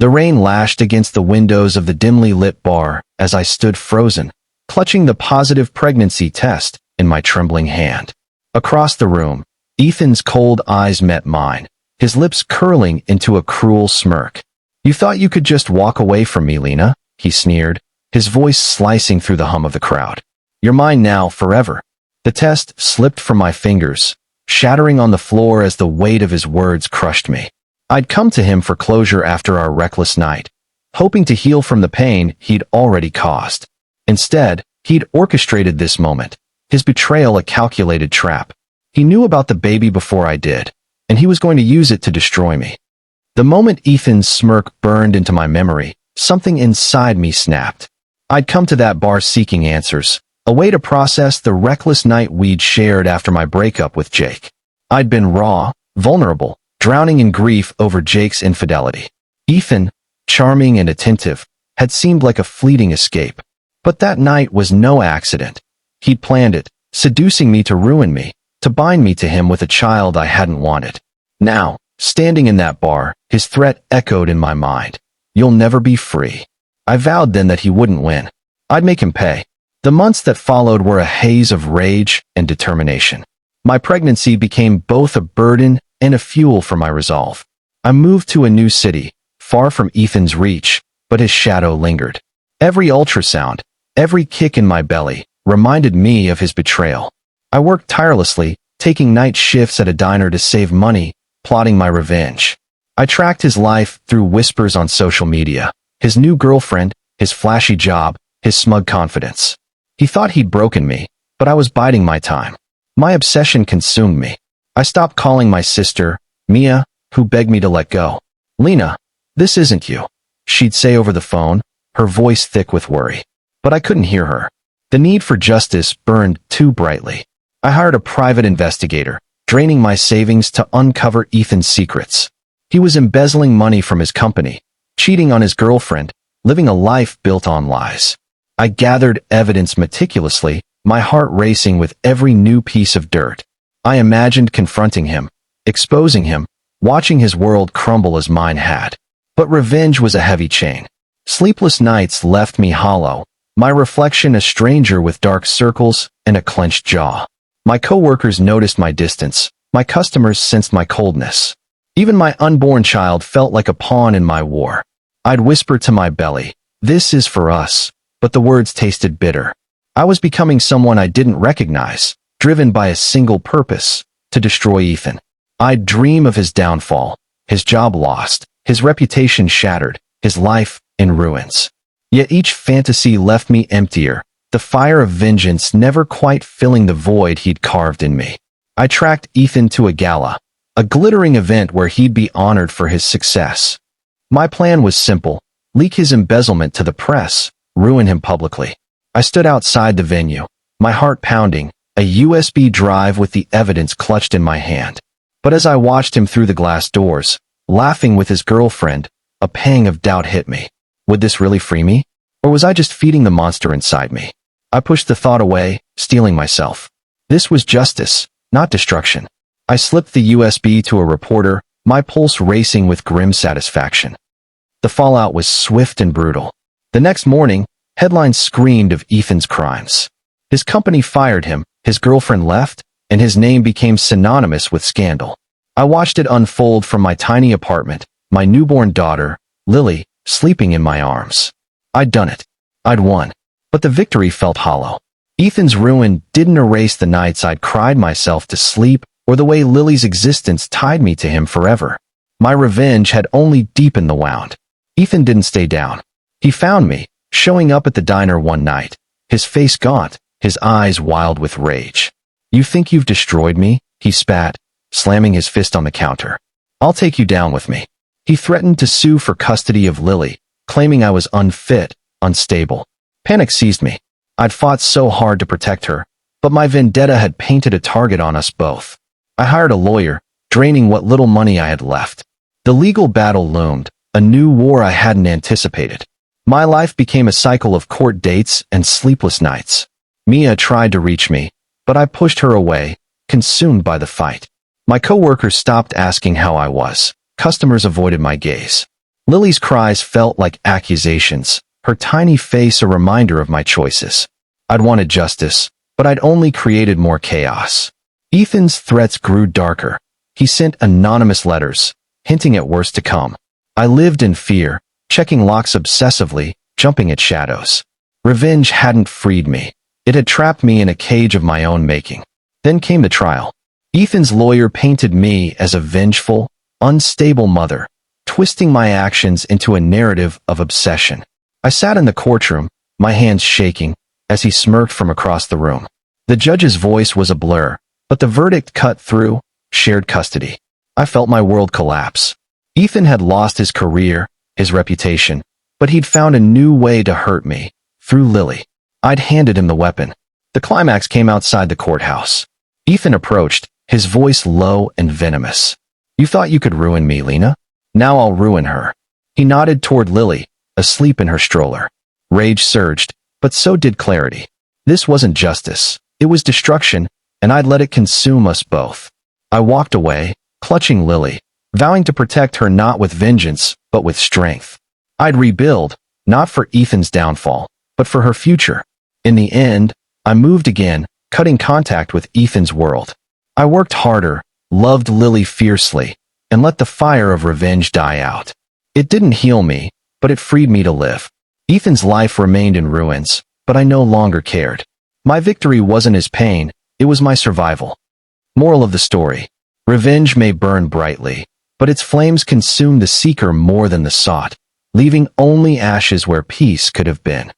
The rain lashed against the windows of the dimly lit bar as I stood frozen, clutching the positive pregnancy test in my trembling hand. Across the room, Ethan's cold eyes met mine, his lips curling into a cruel smirk. "You thought you could just walk away from me, Lena?" he sneered, his voice slicing through the hum of the crowd. "You're mine now, forever." The test slipped from my fingers, shattering on the floor as the weight of his words crushed me. I'd come to him for closure after our reckless night, hoping to heal from the pain he'd already caused. Instead, he'd orchestrated this moment, his betrayal a calculated trap. He knew about the baby before I did, and he was going to use it to destroy me. The moment Ethan's smirk burned into my memory, something inside me snapped. I'd come to that bar seeking answers, a way to process the reckless night we'd shared after my breakup with Jake. I'd been raw, vulnerable, drowning in grief over Jake's infidelity. Ethan, charming and attentive, had seemed like a fleeting escape. But that night was no accident. He'd planned it, seducing me to ruin me, to bind me to him with a child I hadn't wanted. Now, standing in that bar, his threat echoed in my mind. "You'll never be free." I vowed then that he wouldn't win. I'd make him pay. The months that followed were a haze of rage and determination. My pregnancy became both a burden and a fuel for my resolve. I moved to a new city, far from Ethan's reach, but his shadow lingered. Every ultrasound, every kick in my belly, reminded me of his betrayal. I worked tirelessly, taking night shifts at a diner to save money, plotting my revenge. I tracked his life through whispers on social media, his new girlfriend, his flashy job, his smug confidence. He thought he'd broken me, but I was biding my time. My obsession consumed me. I stopped calling my sister, Mia, who begged me to let go. "Lena, this isn't you," she'd say over the phone, her voice thick with worry. But I couldn't hear her. The need for justice burned too brightly. I hired a private investigator, draining my savings to uncover Ethan's secrets. He was embezzling money from his company, cheating on his girlfriend, living a life built on lies. I gathered evidence meticulously, my heart racing with every new piece of dirt. I imagined confronting him, exposing him, watching his world crumble as mine had. But revenge was a heavy chain. Sleepless nights left me hollow, my reflection a stranger with dark circles and a clenched jaw. My coworkers noticed my distance, my customers sensed my coldness. Even my unborn child felt like a pawn in my war. I'd whisper to my belly, "This is for us," but the words tasted bitter. I was becoming someone I didn't recognize, driven by a single purpose, to destroy Ethan. I'd dream of his downfall, his job lost, his reputation shattered, his life in ruins. Yet each fantasy left me emptier, the fire of vengeance never quite filling the void he'd carved in me. I tracked Ethan to a gala, a glittering event where he'd be honored for his success. My plan was simple: leak his embezzlement to the press, ruin him publicly. I stood outside the venue, my heart pounding, a USB drive with the evidence clutched in my hand. But as I watched him through the glass doors, laughing with his girlfriend, a pang of doubt hit me. Would this really free me? Or was I just feeding the monster inside me? I pushed the thought away, steeling myself. This was justice, not destruction. I slipped the USB to a reporter, my pulse racing with grim satisfaction. The fallout was swift and brutal. The next morning, headlines screamed of Ethan's crimes. His company fired him, his girlfriend left, and his name became synonymous with scandal. I watched it unfold from my tiny apartment, my newborn daughter, Lily, sleeping in my arms. I'd done it. I'd won. But the victory felt hollow. Ethan's ruin didn't erase the nights I'd cried myself to sleep or the way Lily's existence tied me to him forever. My revenge had only deepened the wound. Ethan didn't stay down. He found me, showing up at the diner one night, his face gaunt, his eyes wild with rage. "You think you've destroyed me?" he spat, slamming his fist on the counter. "I'll take you down with me." He threatened to sue for custody of Lily, claiming I was unfit, unstable. Panic seized me. I'd fought so hard to protect her, but my vendetta had painted a target on us both. I hired a lawyer, draining what little money I had left. The legal battle loomed, a new war I hadn't anticipated. My life became a cycle of court dates and sleepless nights. Mia tried to reach me, but I pushed her away, consumed by the fight. My coworkers stopped asking how I was. Customers avoided my gaze. Lily's cries felt like accusations, her tiny face a reminder of my choices. I'd wanted justice, but I'd only created more chaos. Ethan's threats grew darker. He sent anonymous letters, hinting at worse to come. I lived in fear, checking locks obsessively, jumping at shadows. Revenge hadn't freed me. It had trapped me in a cage of my own making. Then came the trial. Ethan's lawyer painted me as a vengeful, unstable mother, twisting my actions into a narrative of obsession. I sat in the courtroom, my hands shaking, as he smirked from across the room. The judge's voice was a blur, but the verdict cut through: shared custody. I felt my world collapse. Ethan had lost his career, his reputation, but he'd found a new way to hurt me, through Lily. I'd handed him the weapon. The climax came outside the courthouse. Ethan approached, his voice low and venomous. "You thought you could ruin me, Lena? Now I'll ruin her." He nodded toward Lily, asleep in her stroller. Rage surged, but so did clarity. This wasn't justice. It was destruction, and I'd let it consume us both. I walked away, clutching Lily, vowing to protect her not with vengeance, but with strength. I'd rebuild, not for Ethan's downfall, but for her future. In the end, I moved again, cutting contact with Ethan's world. I worked harder, loved Lily fiercely, and let the fire of revenge die out. It didn't heal me, but it freed me to live. Ethan's life remained in ruins, but I no longer cared. My victory wasn't his pain, it was my survival. Moral of the story: revenge may burn brightly, but its flames consume the seeker more than the sought, leaving only ashes where peace could have been.